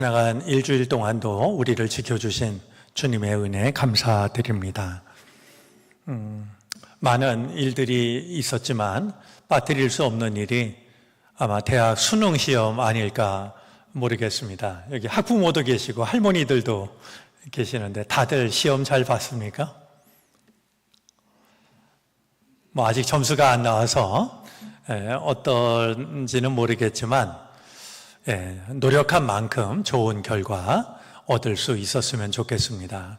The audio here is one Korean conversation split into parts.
지나간 일주일 동안도 우리를 지켜주신 주님의 은혜에 감사드립니다. 많은 일들이 있었지만 빠뜨릴 수 없는 일이 아마 대학 수능 시험 아닐까 모르겠습니다. 여기 학부모도 계시고 할머니들도 계시는데 다들 시험 잘 봤습니까? 아직 점수가 안 나와서 어떤지는 모르겠지만 노력한 만큼 좋은 결과 얻을 수 있었으면 좋겠습니다.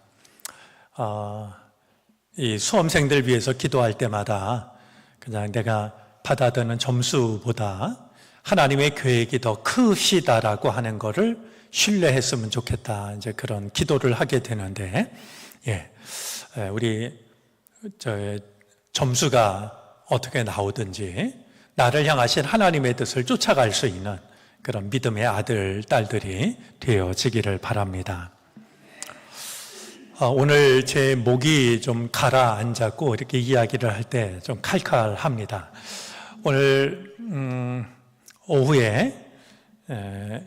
이 수험생들 위해서 기도할 때마다 그냥 내가 받아드는 점수보다 하나님의 계획이 더 크시다라고 하는 것을 신뢰했으면 좋겠다. 이제 그런 기도를 하게 되는데, 우리 점수가 어떻게 나오든지 나를 향하신 하나님의 뜻을 쫓아갈 수 있는 그런 믿음의 아들, 딸들이 되어지기를 바랍니다. 오늘 제 목이 좀 가라앉았고 이렇게 이야기를 할 때 좀 칼칼합니다. 오늘 오후에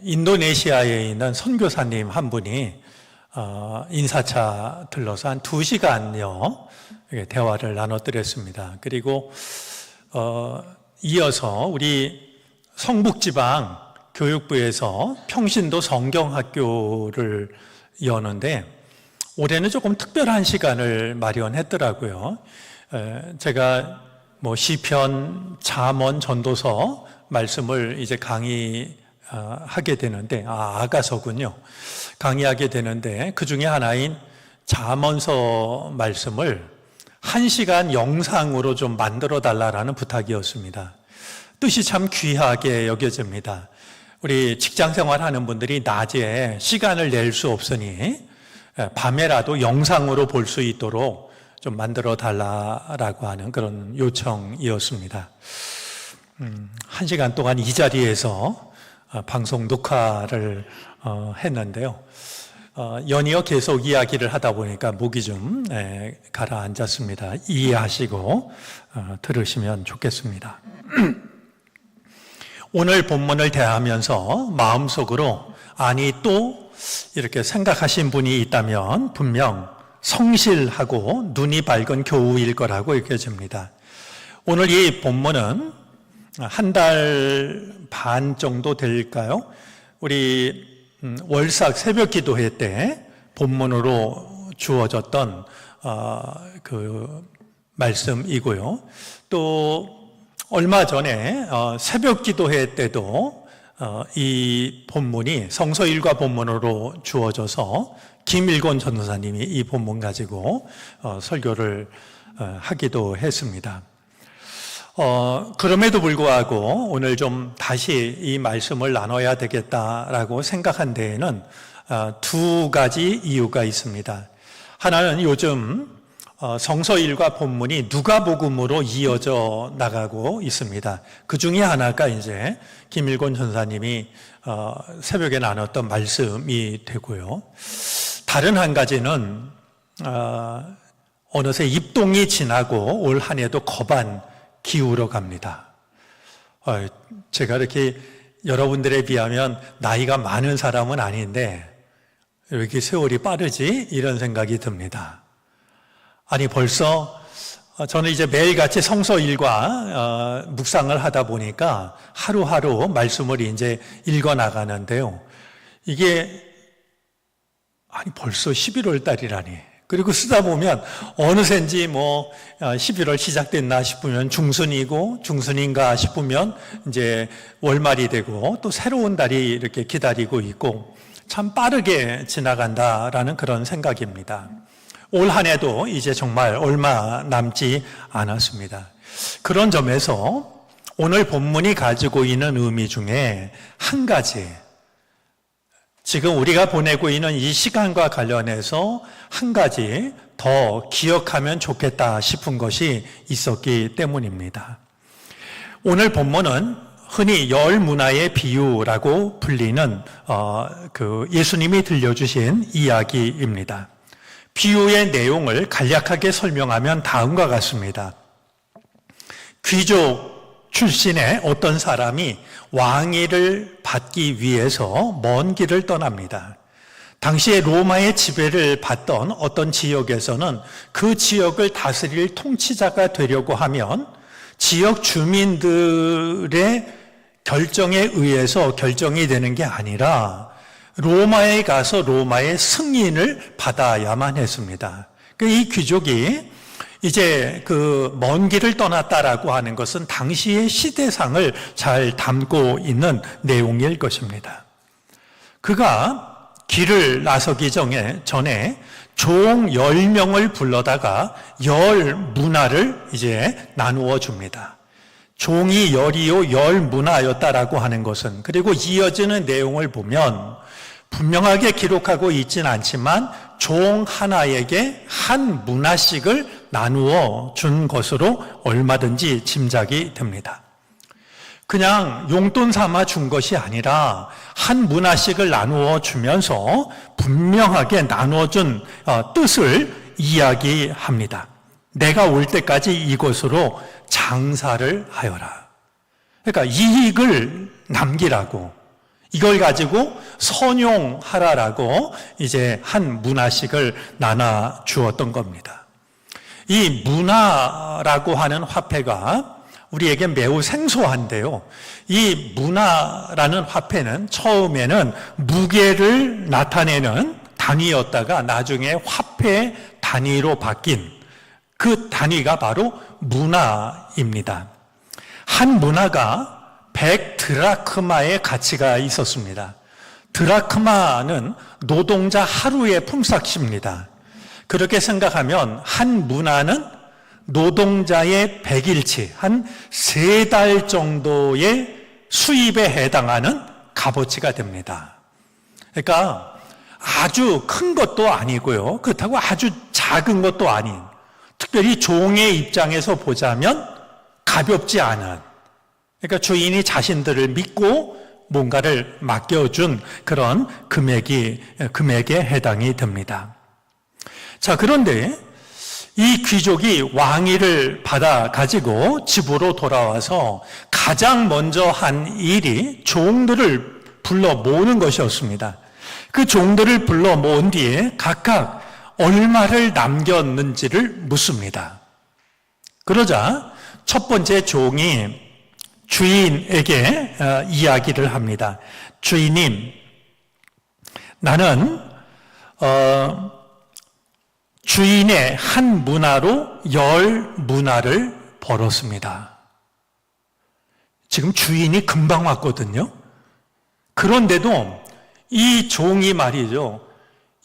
인도네시아에 있는 선교사님 한 분이 인사차 들러서 한 2시간여 대화를 나눠드렸습니다. 그리고 이어서 우리 성북지방 교육부에서 평신도 성경학교를 여는데 올해는 조금 특별한 시간을 마련했더라고요. 제가 시편, 잠언, 전도서 말씀을 이제 강의하게 되는데 아가서군요. 강의하게 되는데 그 중에 하나인 잠언서 말씀을 1시간 영상으로 좀 만들어 달라라는 부탁이었습니다. 뜻이 참 귀하게 여겨집니다. 우리 직장 생활하는 분들이 낮에 시간을 낼 수 없으니 밤에라도 영상으로 볼 수 있도록 좀 만들어 달라라고 하는 그런 요청이었습니다. 1시간 동안 이 자리에서 방송 녹화를 했는데요. 연이어 계속 이야기를 하다 보니까 목이 좀 가라앉았습니다. 이해하시고 들으시면 좋겠습니다. 오늘 본문을 대하면서 마음속으로 아니 또 이렇게 생각하신 분이 있다면 분명 성실하고 눈이 밝은 교우일 거라고 여겨집니다. 오늘 이 본문은 한 달 반 정도 될까요? 우리 월삭 새벽 기도회 때 본문으로 주어졌던 그 말씀이고요. 또 얼마 전에 새벽 기도회 때도 이 본문이 성서 일과 본문으로 주어져서 김일곤 전도사님이 이 본문 가지고 설교를 하기도 했습니다. 그럼에도 불구하고 오늘 좀 다시 이 말씀을 나눠야 되겠다라고 생각한 데에는 2가지 이유가 있습니다. 하나는 요즘 성서 일과 본문이 누가복음으로 이어져 나가고 있습니다. 그 중에 하나가 이제 김일곤 전사님이 새벽에 나눴던 말씀이 되고요. 다른 한 가지는 어느새 입동이 지나고 올 한 해도 거반 기울어 갑니다. 제가 이렇게 여러분들에 비하면 나이가 많은 사람은 아닌데 왜 이렇게 세월이 빠르지? 이런 생각이 듭니다. 아니 벌써 저는 이제 매일같이 성서 일과 묵상을 하다 보니까 하루하루 말씀을 이제 읽어 나가는데요. 이게 벌써 11월 달이라니. 그리고 쓰다 보면 어느샌지 11월 시작됐나 싶으면 중순이고 중순인가 싶으면 이제 월말이 되고 또 새로운 달이 이렇게 기다리고 있고 참 빠르게 지나간다라는 그런 생각입니다. 올 한 해도 이제 정말 얼마 남지 않았습니다. 그런 점에서 오늘 본문이 가지고 있는 의미 중에 한 가지, 지금 우리가 보내고 있는 이 시간과 관련해서 한 가지 더 기억하면 좋겠다 싶은 것이 있었기 때문입니다. 오늘 본문은 흔히 열 문화의 비유라고 불리는 그 예수님이 들려주신 이야기입니다. 비유의 내용을 간략하게 설명하면 다음과 같습니다. 귀족 출신의 어떤 사람이 왕위를 받기 위해서 먼 길을 떠납니다. 당시에 로마의 지배를 받던 어떤 지역에서는 그 지역을 다스릴 통치자가 되려고 하면 지역 주민들의 결정에 의해서 결정이 되는 게 아니라 로마에 가서 로마의 승인을 받아야만 했습니다. 이 귀족이 이제 그 먼 길을 떠났다라고 하는 것은 당시의 시대상을 잘 담고 있는 내용일 것입니다. 그가 길을 나서기 전에 종 10명을 불러다가 10문화를 이제 나누어 줍니다. 종이 10이요 10문화였다라고 하는 것은, 그리고 이어지는 내용을 보면 분명하게 기록하고 있지는 않지만 종 하나에게 한 문화씩을 나누어 준 것으로 얼마든지 짐작이 됩니다. 그냥 용돈 삼아 준 것이 아니라 한 문화씩을 나누어 주면서 분명하게 나누어 준 뜻을 이야기합니다. 내가 올 때까지 이곳으로 장사를 하여라. 그러니까 이익을 남기라고, 이걸 가지고 선용하라라고 이제 한 문화씩을 나눠 주었던 겁니다. 이 문화라고 하는 화폐가 우리에게 매우 생소한데요. 이 문화라는 화폐는 처음에는 무게를 나타내는 단위였다가 나중에 화폐 단위로 바뀐 그 단위가 바로 문화입니다. 한 문화가 100드라크마의 가치가 있었습니다. 드라크마는 노동자 하루의 품삯입니다. 그렇게 생각하면 한 문화는 노동자의 100일치, 한 3달 정도의 수입에 해당하는 값어치가 됩니다. 그러니까 아주 큰 것도 아니고요. 그렇다고 아주 작은 것도 아닌, 특별히 종의 입장에서 보자면 가볍지 않은, 그러니까 주인이 자신들을 믿고 뭔가를 맡겨준 그런 금액에 해당이 됩니다. 자, 그런데 이 귀족이 왕위를 받아 가지고 집으로 돌아와서 가장 먼저 한 일이 종들을 불러 모으는 것이었습니다. 그 종들을 불러 모은 뒤에 각각 얼마를 남겼는지를 묻습니다. 그러자 첫 번째 종이 주인에게 이야기를 합니다. 주인님, 나는 주인의 한 문화로 10문화를 벌었습니다. 지금 주인이 금방 왔거든요. 그런데도 이 종이 말이죠,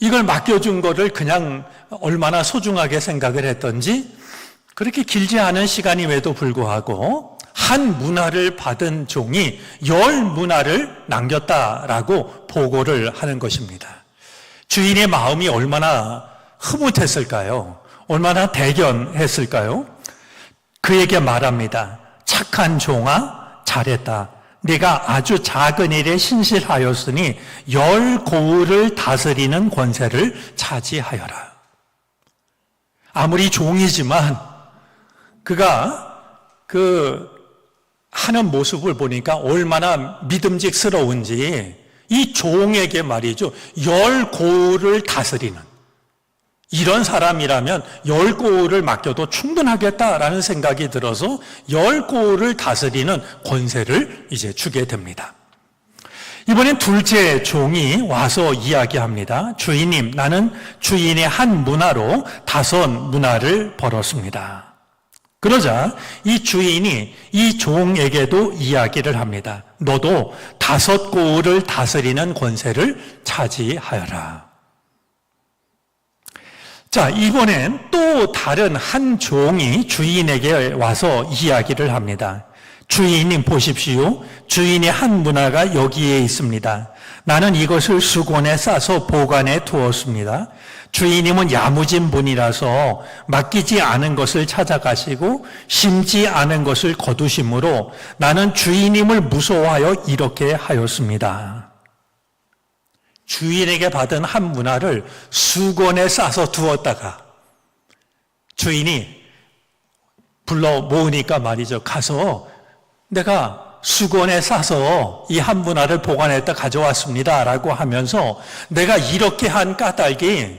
이걸 맡겨준 거를 그냥 얼마나 소중하게 생각을 했던지 그렇게 길지 않은 시간임에도 불구하고 한 문화를 받은 종이 10문화를 남겼다라고 보고를 하는 것입니다. 주인의 마음이 얼마나 흐뭇했을까요? 얼마나 대견했을까요? 그에게 말합니다. 착한 종아, 잘했다. 네가 아주 작은 일에 신실하였으니 10고을을 다스리는 권세를 차지하여라. 아무리 종이지만 그가 하는 모습을 보니까 얼마나 믿음직스러운지 이 종에게 말이죠. 10고을을 다스리는, 이런 사람이라면 10고을을 맡겨도 충분하겠다라는 생각이 들어서 10고을을 다스리는 권세를 이제 주게 됩니다. 이번엔 둘째 종이 와서 이야기합니다. 주인님, 나는 주인의 한 문화로 5문화를 벌었습니다. 그러자 이 주인이 이 종에게도 이야기를 합니다. 너도 5고을을 다스리는 권세를 차지하여라. 자, 이번엔 또 다른 한 종이 주인에게 와서 이야기를 합니다. 주인님 보십시오. 주인의 한 문화가 여기에 있습니다. 나는 이것을 수건에 싸서 보관해 두었습니다. 주인님은 야무진 분이라서 맡기지 않은 것을 찾아가시고 심지 않은 것을 거두심으로 나는 주인님을 무서워하여 이렇게 하였습니다. 주인에게 받은 한 문화를 수건에 싸서 두었다가 주인이 불러 모으니까 말이죠. 가서 내가 수건에 싸서 이 한 문화를 보관했다 가져왔습니다 라고 하면서 내가 이렇게 한 까닭이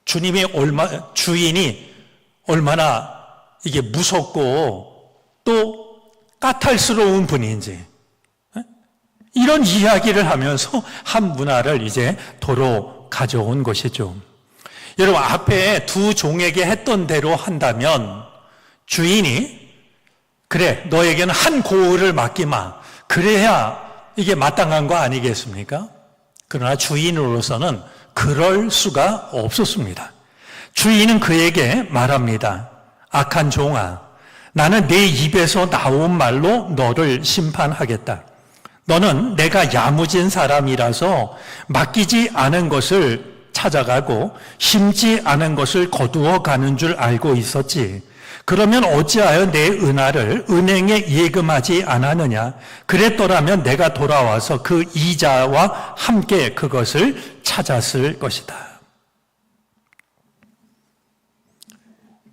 주인이 얼마나 이게 무섭고 또 까탈스러운 분인지 이런 이야기를 하면서 한 문화를 이제 도로 가져온 것이죠. 여러분, 앞에 두 종에게 했던 대로 한다면 주인이 그래, 너에게는 한 고을을 맡기마. 그래야 이게 마땅한 거 아니겠습니까? 그러나 주인으로서는 그럴 수가 없었습니다. 주인은 그에게 말합니다. 악한 종아, 나는 내 입에서 나온 말로 너를 심판하겠다. 너는 내가 야무진 사람이라서 맡기지 않은 것을 찾아가고 심지 않은 것을 거두어 가는 줄 알고 있었지. 그러면 어찌하여 내 은하를 은행에 예금하지 않았느냐? 그랬더라면 내가 돌아와서 그 이자와 함께 그것을 찾았을 것이다.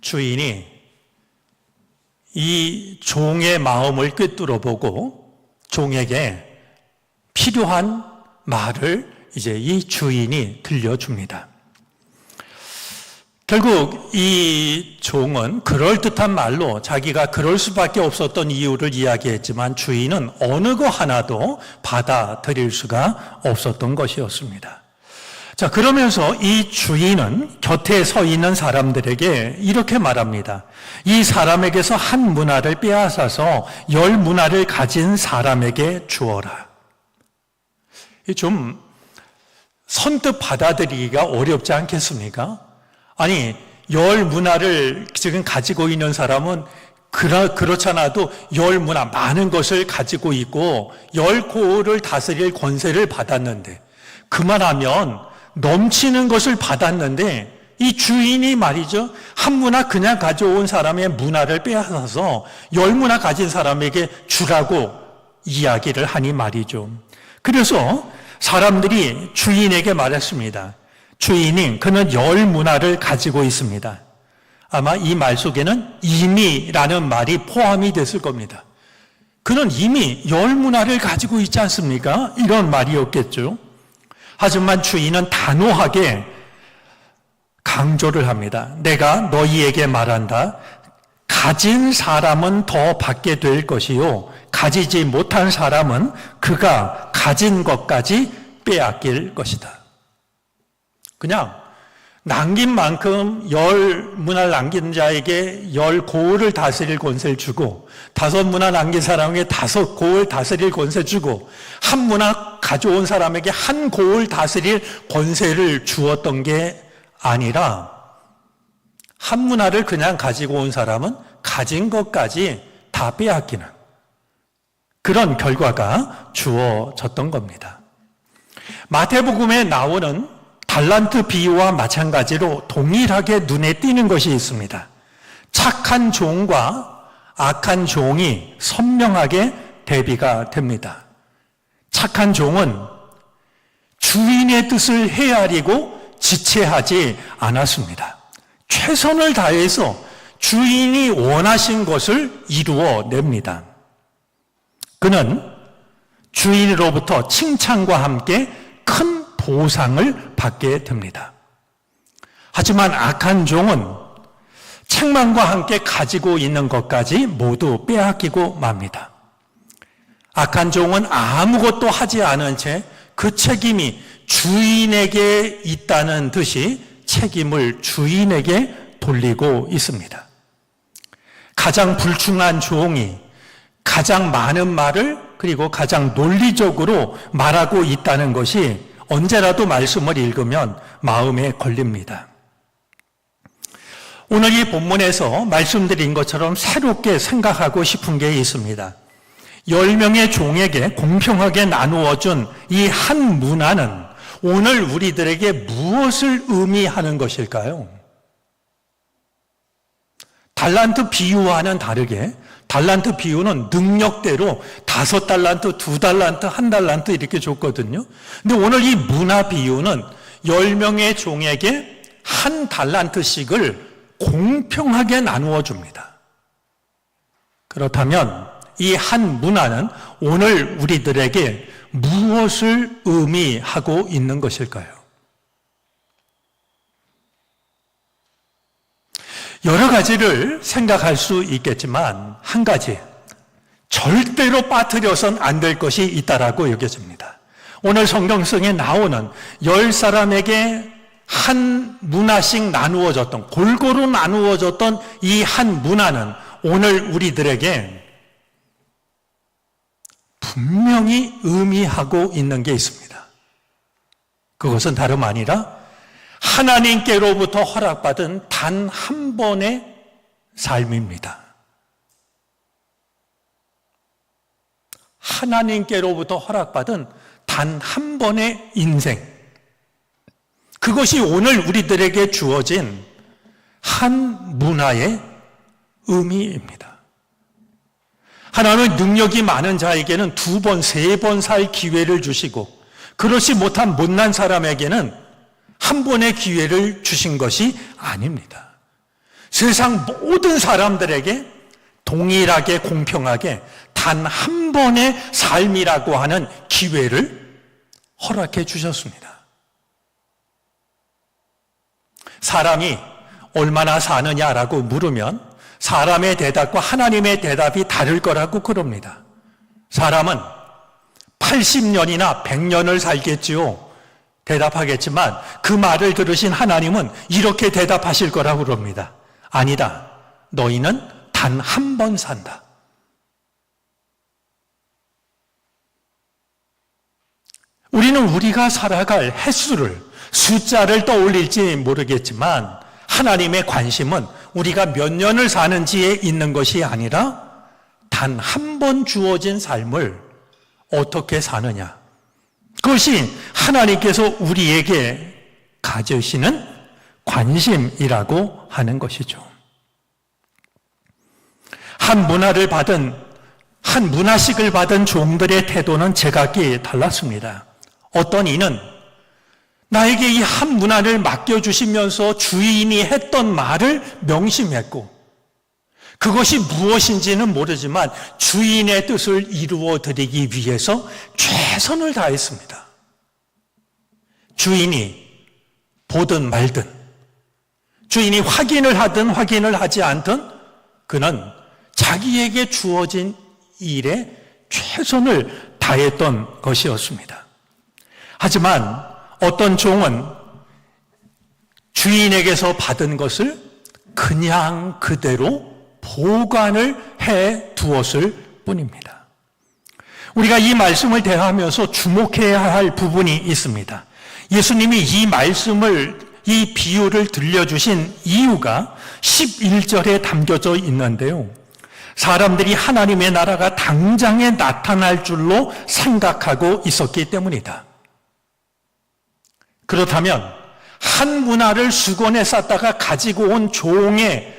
주인이 이 종의 마음을 꿰뚫어 보고 종에게 필요한 말을 이제 이 주인이 들려줍니다. 결국 이 종은 그럴듯한 말로 자기가 그럴 수밖에 없었던 이유를 이야기했지만 주인은 어느 거 하나도 받아들일 수가 없었던 것이었습니다. 자, 그러면서 이 주인은 곁에 서 있는 사람들에게 이렇게 말합니다. 이 사람에게서 한 문화를 빼앗아서 10 문화를 가진 사람에게 주어라. 좀 선뜻 받아들이기가 어렵지 않겠습니까? 아니, 10 문화를 지금 가지고 있는 사람은 그렇잖아도 10 문화 많은 것을 가지고 있고 10 고을을 다스릴 권세를 받았는데 그만하면 넘치는 것을 받았는데 이 주인이 말이죠, 한 문화 그냥 가져온 사람의 문화를 빼앗아서 10 문화 가진 사람에게 주라고 이야기를 하니 말이죠. 그래서 사람들이 주인에게 말했습니다. 주인이 그는 10 문화를 가지고 있습니다. 아마 이 말 속에는 이미라는 말이 포함이 됐을 겁니다. 그는 이미 10 문화를 가지고 있지 않습니까? 이런 말이었겠죠. 하지만 주인은 단호하게 강조를 합니다. 내가 너희에게 말한다. 가진 사람은 더 받게 될 것이요. 가지지 못한 사람은 그가 가진 것까지 빼앗길 것이다. 그냥 남긴 만큼 10 문화를 남긴 자에게 10 고을을 다스릴 권세를 주고 5 문화 남긴 사람에게 5 고을 다스릴 권세 주고 한 문화 가져온 사람에게 한 고을 다스릴 권세를 주었던 게 아니라 한 문화를 그냥 가지고 온 사람은 가진 것까지 다 빼앗기는 그런 결과가 주어졌던 겁니다. 마태복음에 나오는 달란트 비유와 마찬가지로 동일하게 눈에 띄는 것이 있습니다. 착한 종과 악한 종이 선명하게 대비가 됩니다. 착한 종은 주인의 뜻을 헤아리고 지체하지 않았습니다. 최선을 다해서 주인이 원하신 것을 이루어냅니다. 그는 주인으로부터 칭찬과 함께 큰 보상을 받게 됩니다. 하지만 악한 종은 책망과 함께 가지고 있는 것까지 모두 빼앗기고 맙니다. 악한 종은 아무것도 하지 않은 채 그 책임이 주인에게 있다는 듯이 책임을 주인에게 돌리고 있습니다. 가장 불충한 종이 가장 많은 말을 그리고 가장 논리적으로 말하고 있다는 것이 언제라도 말씀을 읽으면 마음에 걸립니다. 오늘 이 본문에서 말씀드린 것처럼 새롭게 생각하고 싶은 게 있습니다. 10명의 종에게 공평하게 나누어준 이 한 문화는 오늘 우리들에게 무엇을 의미하는 것일까요? 달란트 비유와는 다르게 달란트 비유는 능력대로 5달란트, 2달란트, 1달란트 이렇게 줬거든요. 근데 오늘 이 문화 비유는 10명의 종에게 1달란트씩을 공평하게 나누어 줍니다. 그렇다면 이 한 문화는 오늘 우리들에게 무엇을 의미하고 있는 것일까요? 여러 가지를 생각할 수 있겠지만 한 가지, 절대로 빠뜨려선 안 될 것이 있다라고 여겨집니다. 오늘 성경성에 나오는 10사람에게 한 문화씩 나누어졌던, 골고루 나누어졌던 이 한 문화는 오늘 우리들에게 분명히 의미하고 있는 게 있습니다. 그것은 다름 아니라 하나님께로부터 허락받은 단 한 번의 삶입니다. 하나님께로부터 허락받은 단 한 번의 인생. 그것이 오늘 우리들에게 주어진 한 문화의 의미입니다. 하나님은 능력이 많은 자에게는 2번, 3번 살 기회를 주시고 그렇지 못한 못난 사람에게는 한 번의 기회를 주신 것이 아닙니다. 세상 모든 사람들에게 동일하게 공평하게 단 한 번의 삶이라고 하는 기회를 허락해 주셨습니다. 사람이 얼마나 사느냐라고 물으면 사람의 대답과 하나님의 대답이 다를 거라고 그럽니다. 사람은 80년이나 100년을 살겠지요. 대답하겠지만 그 말을 들으신 하나님은 이렇게 대답하실 거라고 그럽니다. 아니다. 너희는 단 한 번 산다. 우리는 우리가 살아갈 횟수를, 숫자를 떠올릴지 모르겠지만 하나님의 관심은 우리가 몇 년을 사는지에 있는 것이 아니라 단 한 번 주어진 삶을 어떻게 사느냐. 그것이 하나님께서 우리에게 가지시는 관심이라고 하는 것이죠. 한 문화식을 받은 종들의 태도는 제각기 달랐습니다. 어떤 이는 나에게 이 한 문화를 맡겨주시면서 주인이 했던 말을 명심했고 그것이 무엇인지는 모르지만 주인의 뜻을 이루어드리기 위해서 최선을 다했습니다. 주인이 보든 말든 주인이 확인을 하든 확인을 하지 않든 그는 자기에게 주어진 일에 최선을 다했던 것이었습니다. 하지만 어떤 종은 주인에게서 받은 것을 그냥 그대로 보관을 해 두었을 뿐입니다. 우리가 이 말씀을 대하면서 주목해야 할 부분이 있습니다. 예수님이 이 비유를 들려주신 이유가 11절에 담겨져 있는데요. 사람들이 하나님의 나라가 당장에 나타날 줄로 생각하고 있었기 때문이다. 그렇다면 한 문화를 수건에 쌌다가 가지고 온 종의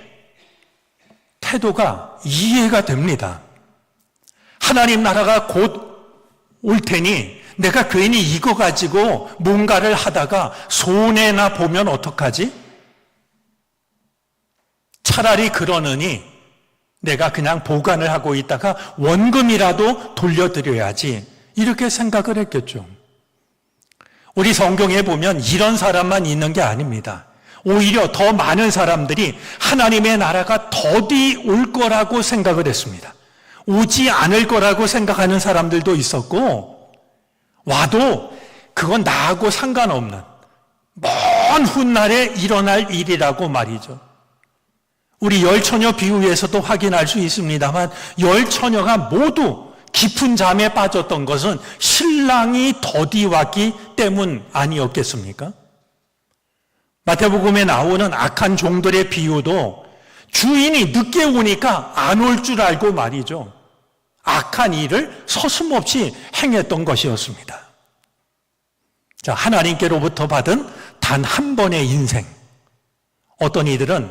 태도가 이해가 됩니다. 하나님 나라가 곧 올 테니 내가 괜히 이거 가지고 뭔가를 하다가 손해나 보면 어떡하지? 차라리 그러느니 내가 그냥 보관을 하고 있다가 원금이라도 돌려드려야지 이렇게 생각을 했겠죠. 우리 성경에 보면 이런 사람만 있는 게 아닙니다. 오히려 더 많은 사람들이 하나님의 나라가 더디 올 거라고 생각을 했습니다. 오지 않을 거라고 생각하는 사람들도 있었고 와도 그건 나하고 상관없는 먼 훗날에 일어날 일이라고 말이죠. 우리 열 처녀 비유에서도 확인할 수 있습니다만 열 처녀가 모두 깊은 잠에 빠졌던 것은 신랑이 더디 왔기 때문 아니었겠습니까? 마태복음에 나오는 악한 종들의 비유도 주인이 늦게 오니까 안 올 줄 알고 말이죠. 악한 일을 서슴없이 행했던 것이었습니다. 자, 하나님께로부터 받은 단 한 번의 인생. 어떤 이들은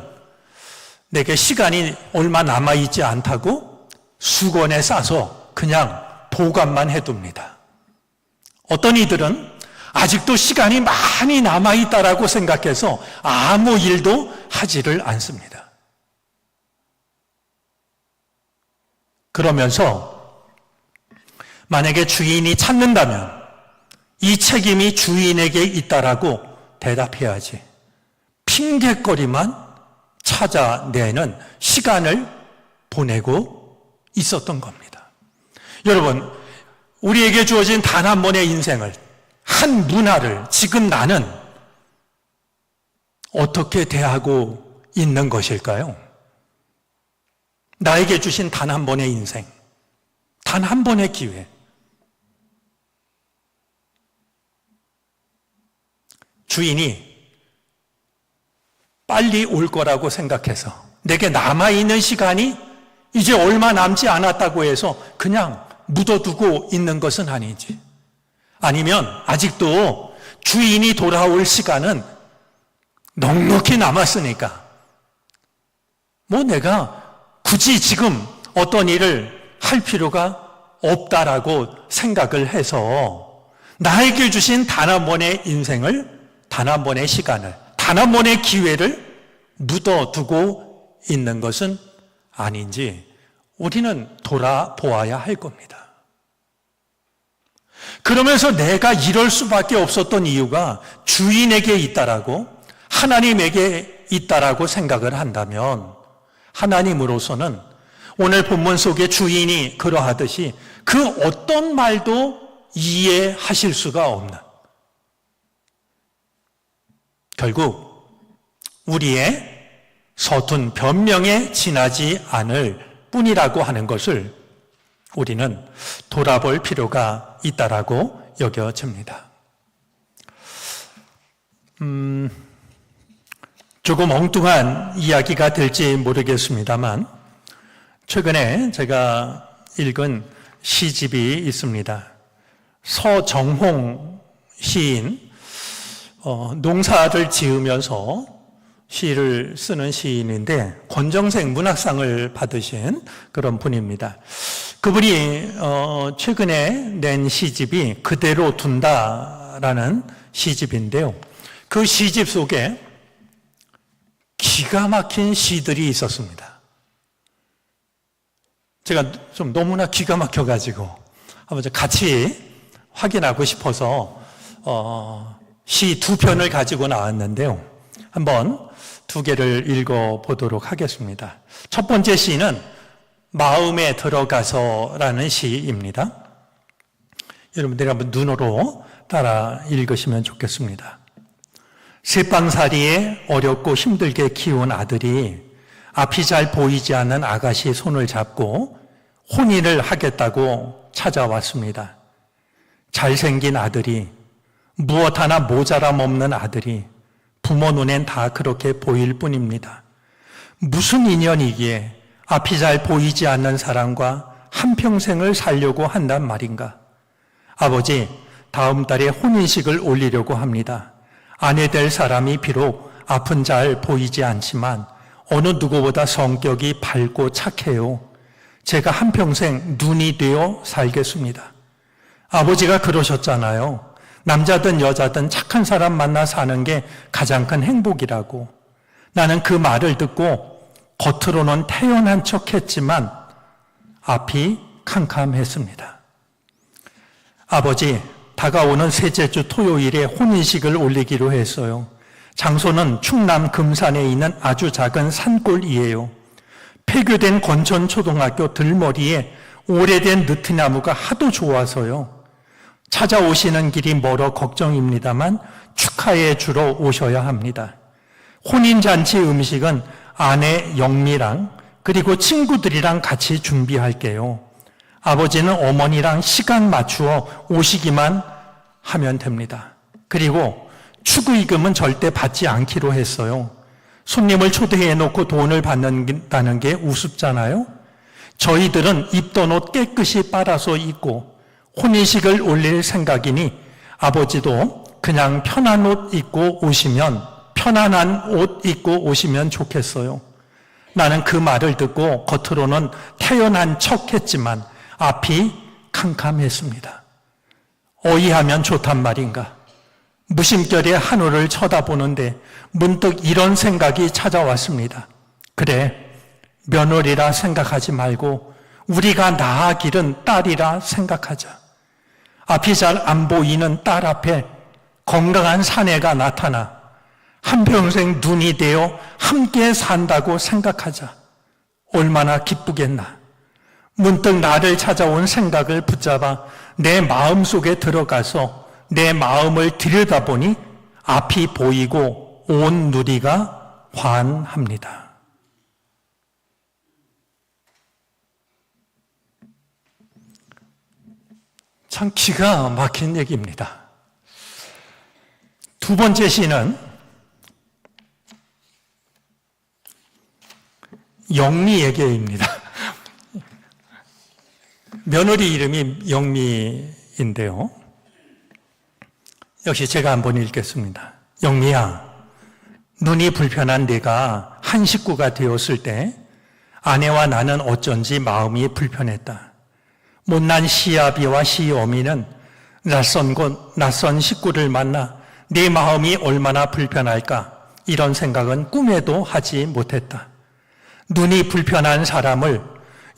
내게 시간이 얼마 남아있지 않다고 수건에 싸서 그냥 보관만 해둡니다. 어떤 이들은 아직도 시간이 많이 남아있다라고 생각해서 아무 일도 하지를 않습니다. 그러면서 만약에 주인이 찾는다면 이 책임이 주인에게 있다라고 대답해야지. 핑계거리만 찾아내는 시간을 보내고 있었던 겁니다. 여러분, 우리에게 주어진 단 한 번의 인생을, 한 문화를 지금 나는 어떻게 대하고 있는 것일까요? 나에게 주신 단 한 번의 인생, 단 한 번의 기회. 주인이 빨리 올 거라고 생각해서 내게 남아있는 시간이 이제 얼마 남지 않았다고 해서 그냥 묻어두고 있는 것은 아니지. 아니면 아직도 주인이 돌아올 시간은 넉넉히 남았으니까 뭐 내가 굳이 지금 어떤 일을 할 필요가 없다라고 생각을 해서 나에게 주신 단 한 번의 인생을, 단 한 번의 시간을, 단 한 번의 기회를 묻어두고 있는 것은 아닌지 우리는 돌아보아야 할 겁니다. 그러면서 내가 이럴 수밖에 없었던 이유가 주인에게 있다라고, 하나님에게 있다라고 생각을 한다면 하나님으로서는 오늘 본문 속에 주인이 그러하듯이 그 어떤 말도 이해하실 수가 없는, 결국 우리의 서툰 변명에 지나지 않을 뿐이라고 하는 것을 우리는 돌아볼 필요가 있다라고 여겨집니다. 조금 엉뚱한 이야기가 될지 모르겠습니다만 최근에 제가 읽은 시집이 있습니다. 서정홍 시인, 농사를 지으면서 시를 쓰는 시인인데 권정생 문학상을 받으신 그런 분입니다. 그분이 최근에 낸 시집이 그대로 둔다라는 시집인데요. 그 시집 속에 기가 막힌 시들이 있었습니다. 제가 좀 너무나 기가 막혀가지고 한번 같이 확인하고 싶어서 시 두 편을 가지고 나왔는데요. 한번 두 개를 읽어보도록 하겠습니다. 첫 번째 시는 마음에 들어가서라는 시입니다. 여러분들이 한번 눈으로 따라 읽으시면 좋겠습니다. 새빵살이에 어렵고 힘들게 키운 아들이 앞이 잘 보이지 않는 아가씨 손을 잡고 혼인을 하겠다고 찾아왔습니다. 잘생긴 아들이, 무엇 하나 모자람 없는 아들이 부모 눈엔 다 그렇게 보일 뿐입니다. 무슨 인연이기에 앞이 잘 보이지 않는 사람과 한평생을 살려고 한단 말인가? 아버지, 다음 달에 혼인식을 올리려고 합니다. 아내 될 사람이 비록 앞은 잘 보이지 않지만 어느 누구보다 성격이 밝고 착해요. 제가 한평생 눈이 되어 살겠습니다. 아버지가 그러셨잖아요. 남자든 여자든 착한 사람 만나 사는 게 가장 큰 행복이라고. 나는 그 말을 듣고 겉으로는 태연한 척했지만 앞이 캄캄했습니다. 아버지, 다가오는 셋째 주 토요일에 혼인식을 올리기로 했어요. 장소는 충남 금산에 있는 아주 작은 산골이에요. 폐교된 건천초등학교 들머리에 오래된 느티나무가 하도 좋아서요. 찾아오시는 길이 멀어 걱정입니다만 축하해 주러 오셔야 합니다. 혼인잔치 음식은 아내 영미랑 그리고 친구들이랑 같이 준비할게요. 아버지는 어머니랑 시간 맞추어 오시기만 하면 됩니다. 그리고 축의금은 절대 받지 않기로 했어요. 손님을 초대해놓고 돈을 받는다는 게 우습잖아요. 저희들은 입던 옷 깨끗이 빨아서 입고 혼인식을 올릴 생각이니 아버지도 그냥 편한 옷 입고 오시면, 편안한 옷 입고 오시면 좋겠어요. 나는 그 말을 듣고 겉으로는 태연한 척했지만 앞이 캄캄했습니다. 어이하면 좋단 말인가. 무심결에 하늘을 쳐다보는데 문득 이런 생각이 찾아왔습니다. 그래, 며느리라 생각하지 말고 우리가 낳아 기른 딸이라 생각하자. 앞이 잘 안 보이는 딸 앞에 건강한 사내가 나타나 한평생 눈이 되어 함께 산다고 생각하자. 얼마나 기쁘겠나. 문득 나를 찾아온 생각을 붙잡아 내 마음속에 들어가서 내 마음을 들여다보니 앞이 보이고 온 누리가 환합니다. 참 기가 막힌 얘기입니다. 두 번째 시는 영미에게입니다. 며느리 이름이 영미인데요. 역시 제가 한번 읽겠습니다. 영미야, 눈이 불편한 네가 한 식구가 되었을 때 아내와 나는 어쩐지 마음이 불편했다. 못난 시아비와 시어미는 낯선 곳, 낯선 식구를 만나 네 마음이 얼마나 불편할까 이런 생각은 꿈에도 하지 못했다. 눈이 불편한 사람을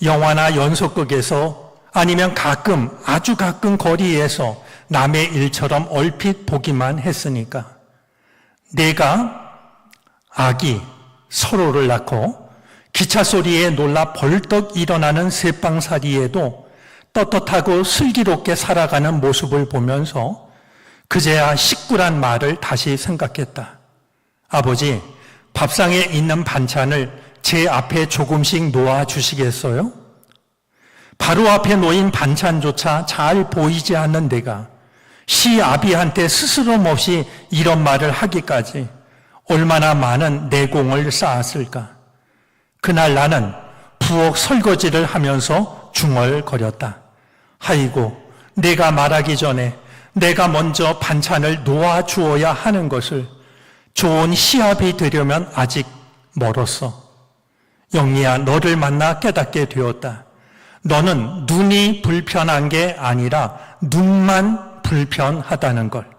영화나 연속극에서 아니면 가끔 아주 가끔 거리에서 남의 일처럼 얼핏 보기만 했으니까 내가 아기 서로를 낳고 기차 소리에 놀라 벌떡 일어나는 새빵살이에도 떳떳하고 슬기롭게 살아가는 모습을 보면서 그제야 식구란 말을 다시 생각했다. 아버지, 밥상에 있는 반찬을 제 앞에 조금씩 놓아 주시겠어요? 바로 앞에 놓인 반찬조차 잘 보이지 않는 내가 시아비한테 스스럼 없이 이런 말을 하기까지 얼마나 많은 내공을 쌓았을까. 그날 나는 부엌 설거지를 하면서 중얼거렸다. 아이고, 내가 말하기 전에 내가 먼저 반찬을 놓아 주어야 하는 것을 좋은 시합이 되려면 아직 멀었어. 영미야, 너를 만나 깨닫게 되었다. 너는 눈이 불편한 게 아니라 눈만 불편하다는 걸.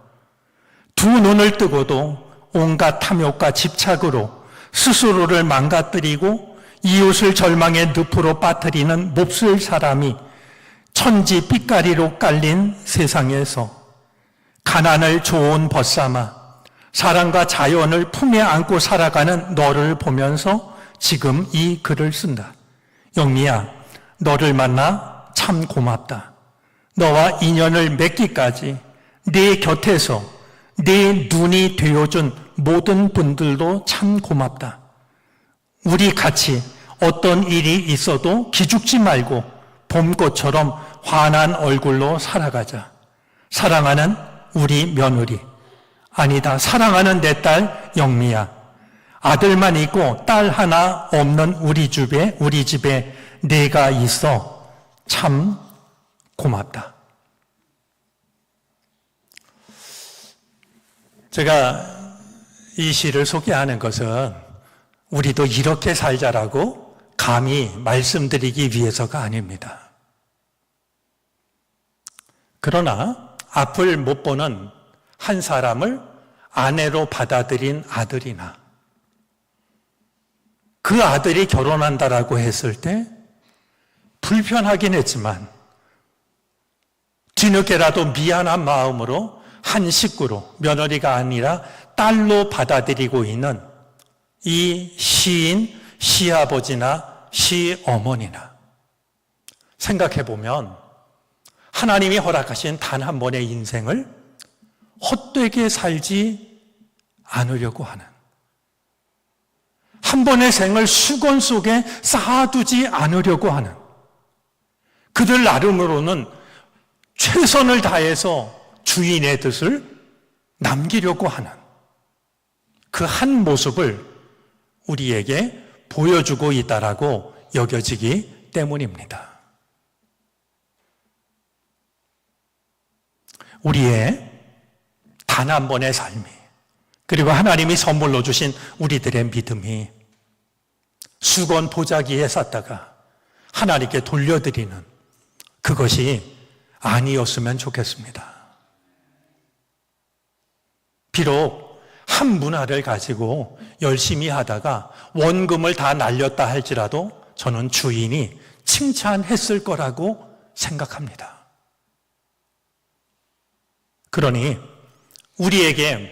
두 눈을 뜨고도 온갖 탐욕과 집착으로 스스로를 망가뜨리고 이웃을 절망의 늪으로 빠뜨리는 몹쓸 사람이 천지 빛가리로 깔린 세상에서 가난을 좋은 벗삼아 사랑과 자연을 품에 안고 살아가는 너를 보면서 지금 이 글을 쓴다. 영미야, 너를 만나 참 고맙다. 너와 인연을 맺기까지 네 곁에서 네 눈이 되어준 모든 분들도 참 고맙다. 우리 같이 어떤 일이 있어도 기죽지 말고 봄꽃처럼 환한 얼굴로 살아가자. 사랑하는 우리 며느리, 아니다, 사랑하는 내 딸 영미야. 아들만 있고 딸 하나 없는 우리 집에 내가 있어 참 고맙다. 제가 이 시를 소개하는 것은 우리도 이렇게 살자라고 감히 말씀드리기 위해서가 아닙니다. 그러나 앞을 못 보는 한 사람을 아내로 받아들인 아들이나 그 아들이 결혼한다라고 했을 때 불편하긴 했지만 뒤늦게라도 미안한 마음으로 한 식구로 며느리가 아니라 딸로 받아들이고 있는 이 시인, 시아버지나 시어머니나 생각해보면 하나님이 허락하신 단 한 번의 인생을 헛되게 살지 않으려고 하는, 한 번의 생을 수건 속에 쌓아두지 않으려고 하는, 그들 나름으로는 최선을 다해서 주인의 뜻을 남기려고 하는 그 한 모습을 우리에게 보여주고 있다라고 여겨지기 때문입니다. 우리의 단 한 번의 삶이, 그리고 하나님이 선물로 주신 우리들의 믿음이 수건 보자기에 쌌다가 하나님께 돌려드리는 그것이 아니었으면 좋겠습니다. 비록 한 문화를 가지고 열심히 하다가 원금을 다 날렸다 할지라도 저는 주인이 칭찬했을 거라고 생각합니다. 그러니 우리에게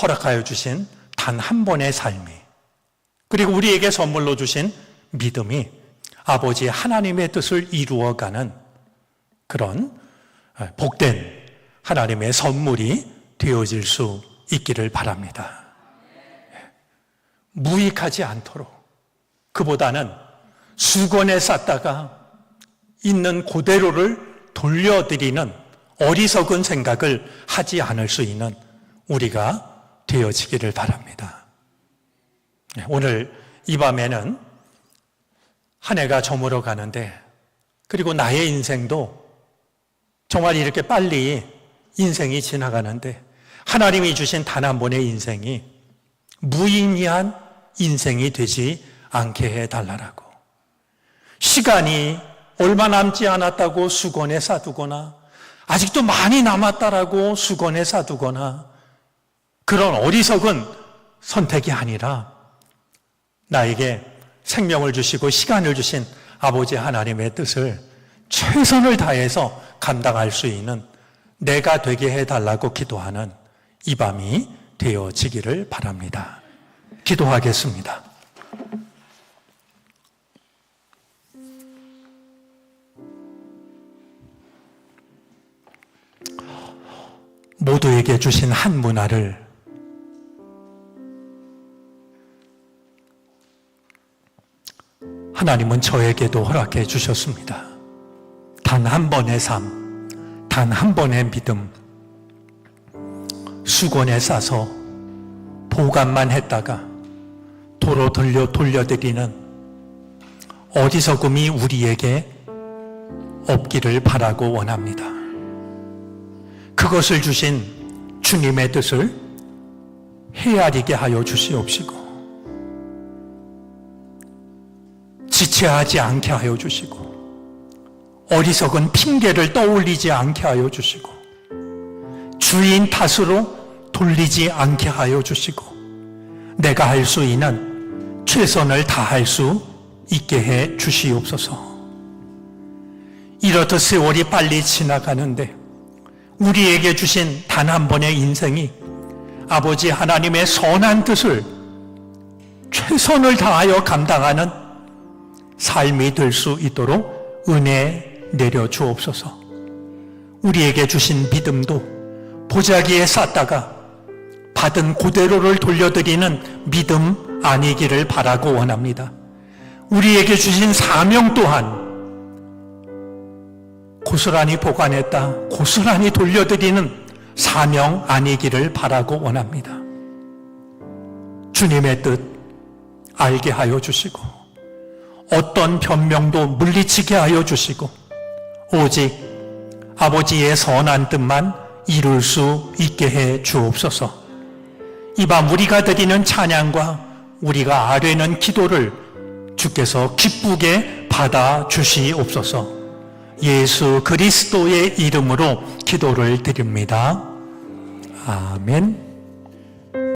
허락하여 주신 단 한 번의 삶이, 그리고 우리에게 선물로 주신 믿음이 아버지 하나님의 뜻을 이루어가는 그런 복된 하나님의 선물이 되어질 수 있기를 바랍니다. 무익하지 않도록, 그보다는 수건에 쌌다가 있는 그대로를 돌려드리는 어리석은 생각을 하지 않을 수 있는 우리가 되어지기를 바랍니다. 오늘 이 밤에는 한 해가 저물어 가는데, 그리고 나의 인생도 정말 이렇게 빨리 인생이 지나가는데, 하나님이 주신 단 한 번의 인생이 무의미한 인생이 되지 않게 해달라고, 시간이 얼마 남지 않았다고 수건에 싸두거나 아직도 많이 남았다라고 수건에 싸두거나 그런 어리석은 선택이 아니라, 나에게 생명을 주시고 시간을 주신 아버지 하나님의 뜻을 최선을 다해서 감당할 수 있는 내가 되게 해달라고 기도하는 이 밤이 되어지기를 바랍니다. 기도하겠습니다. 모두에게 주신 한 문화를 하나님은 저에게도 허락해 주셨습니다. 단 한 번의 삶, 단 한 번의 믿음, 수건에 싸서 보관만 했다가 도로 돌려드리는 어리석음이 우리에게 없기를 바라고 원합니다. 그것을 주신 주님의 뜻을 헤아리게 하여 주시옵시고, 지체하지 않게 하여 주시고, 어리석은 핑계를 떠올리지 않게 하여 주시고, 주인 탓으로 돌리지 않게 하여 주시고, 내가 할 수 있는 최선을 다할 수 있게 해 주시옵소서. 이렇듯 세월이 빨리 지나가는데 우리에게 주신 단 한 번의 인생이 아버지 하나님의 선한 뜻을 최선을 다하여 감당하는 삶이 될 수 있도록 은혜 내려 주옵소서. 우리에게 주신 믿음도 보자기에 쌌다가 받은 그대로를 돌려드리는 믿음 아니기를 바라고 원합니다. 우리에게 주신 사명 또한 고스란히 보관했다 고스란히 돌려드리는 사명 아니기를 바라고 원합니다. 주님의 뜻 알게 하여 주시고, 어떤 변명도 물리치게 하여 주시고, 오직 아버지의 선한 뜻만 이룰 수 있게 해 주옵소서. 이 밤 우리가 드리는 찬양과 우리가 아뢰는 기도를 주께서 기쁘게 받아 주시옵소서. 예수 그리스도의 이름으로 기도를 드립니다. 아멘.